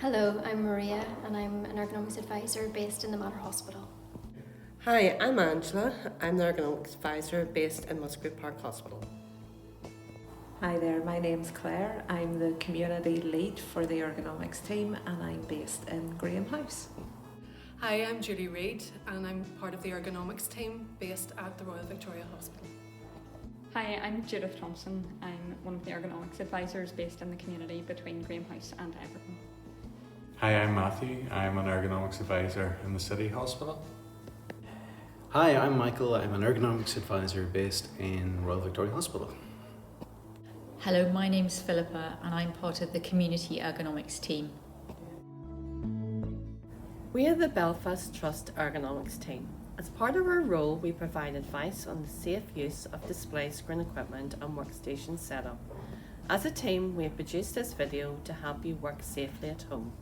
Hello, I'm Maria and I'm an ergonomics advisor based in the Mater Hospital. Hi, I'm Angela. I'm the Ergonomics Advisor based in Musgrave Park Hospital. Hi there, my name's Claire. I'm the Community Lead for the Ergonomics team and I'm based in Graham House. Hi, I'm Julie Reid and I'm part of the Ergonomics team based at the Royal Victoria Hospital. Hi, I'm Judith Thompson. I'm one of the ergonomics advisors based in the community between Graham House and Everton. Hi, I'm Matthew. I'm an ergonomics advisor in the City Hospital. Hi, I'm Michael. I'm an ergonomics advisor based in Royal Victoria Hospital. Hello, my name's Philippa and I'm part of the Community Ergonomics team. We are the Belfast Trust Ergonomics team. As part of our role, we provide advice on the safe use of display screen equipment and workstation setup. As a team, we have produced this video to help you work safely at home.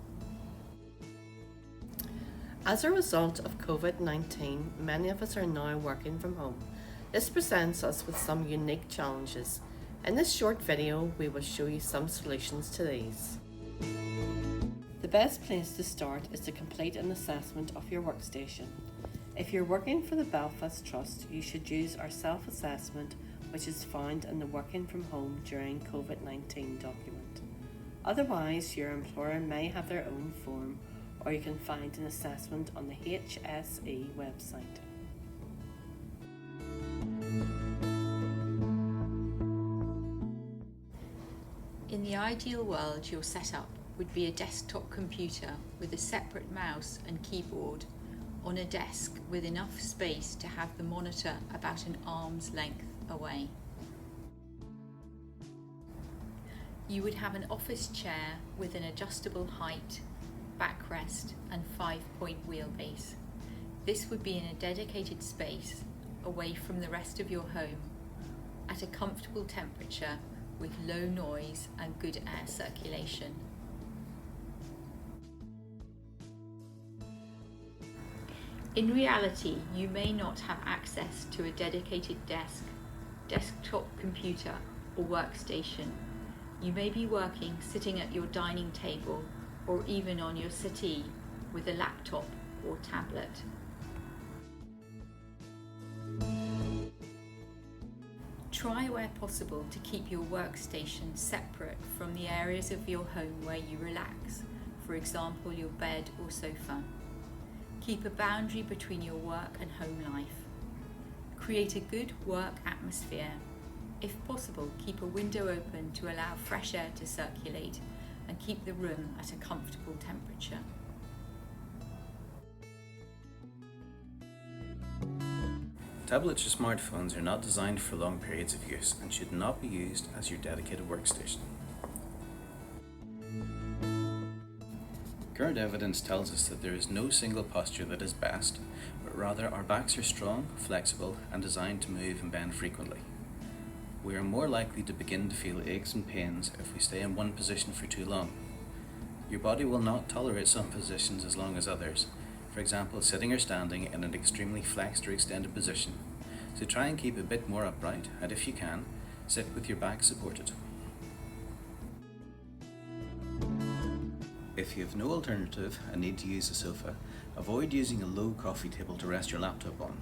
As a result of COVID-19, many of us are now working from home. This presents us with some unique challenges. In this short video, we will show you some solutions to these. The best place to start is to complete an assessment of your workstation. If you're working for the Belfast Trust, you should use our self-assessment, which is found in the Working from Home during COVID-19 document. Otherwise, your employer may have their own form, or you can find an assessment on the HSE website. In the ideal world, your setup would be a desktop computer with a separate mouse and keyboard on a desk with enough space to have the monitor about an arm's length away. You would have an office chair with an adjustable height, backrest and 5-point wheelbase. This would be in a dedicated space away from the rest of your home at a comfortable temperature with low noise and good air circulation. In reality, you may not have access to a dedicated desk, desktop computer or workstation. You may be working sitting at your dining table or even on your settee with a laptop or tablet. Try where possible to keep your workstation separate from the areas of your home where you relax, for example your bed or sofa. Keep a boundary between your work and home life. Create a good work atmosphere. If possible, keep a window open to allow fresh air to circulate and keep the room at a comfortable temperature. Tablets or smartphones are not designed for long periods of use and should not be used as your dedicated workstation. Current evidence tells us that there is no single posture that is best, but rather our backs are strong, flexible, and designed to move and bend frequently. We are more likely to begin to feel aches and pains if we stay in one position for too long. Your body will not tolerate some positions as long as others, for example sitting or standing in an extremely flexed or extended position. So try and keep a bit more upright, and if you can, sit with your back supported. If you have no alternative and need to use a sofa, avoid using a low coffee table to rest your laptop on.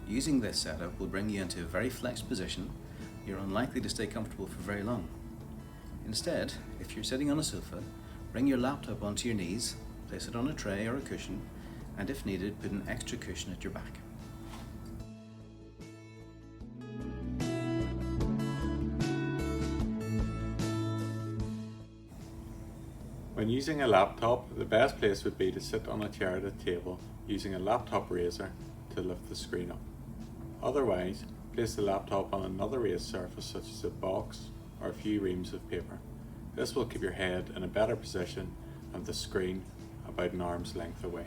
Using this setup will bring you into a very flexed position. You're unlikely to stay comfortable for very long. Instead, if you're sitting on a sofa, bring your laptop onto your knees, place it on a tray or a cushion, and if needed, put an extra cushion at your back. When using a laptop, the best place would be to sit on a chair at a table using a laptop raiser to lift the screen up. Otherwise, place the laptop on another raised surface such as a box or a few reams of paper. This will keep your head in a better position and the screen about an arm's length away.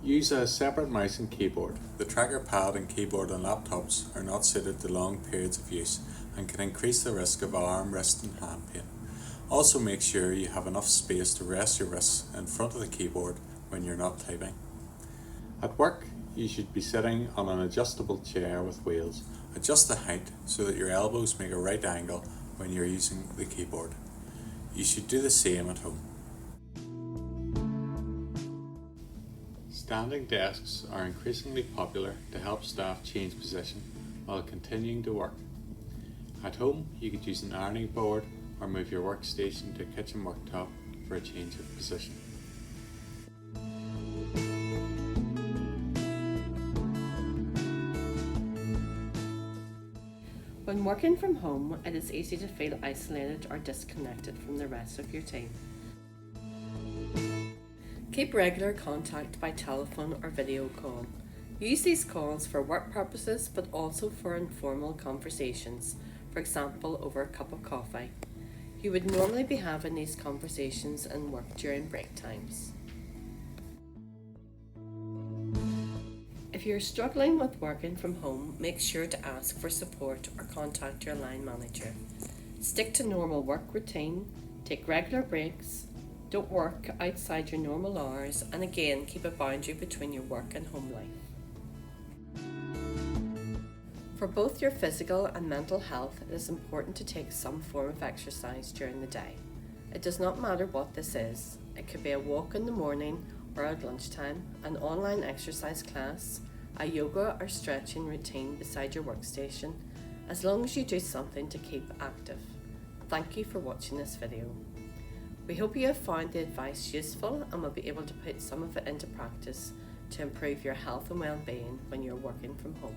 Use a separate mouse and keyboard. The tracker pad and keyboard on laptops are not suited to long periods of use and can increase the risk of arm, wrist and hand pain. Also make sure you have enough space to rest your wrists in front of the keyboard when you're not typing. At work, you should be sitting on an adjustable chair with wheels. Adjust the height so that your elbows make a right angle when you're using the keyboard. You should do the same at home. Standing desks are increasingly popular to help staff change position while continuing to work. At home, you could use an ironing board or move your workstation to a kitchen worktop for a change of position. When working from home, it is easy to feel isolated or disconnected from the rest of your team. Keep regular contact by telephone or video call. Use these calls for work purposes but also for informal conversations, for example over a cup of coffee. You would normally be having these conversations and work during break times. If you're struggling with working from home, make sure to ask for support or contact your line manager. Stick to normal work routine, take regular breaks, don't work outside your normal hours, and again keep a boundary between your work and home life. For both your physical and mental health, it is important to take some form of exercise during the day. It does not matter what this is. It could be a walk in the morning or at lunchtime, an online exercise class, a yoga or stretching routine beside your workstation, as long as you do something to keep active. Thank you for watching this video. We hope you have found the advice useful and will be able to put some of it into practice to improve your health and well-being when you're working from home.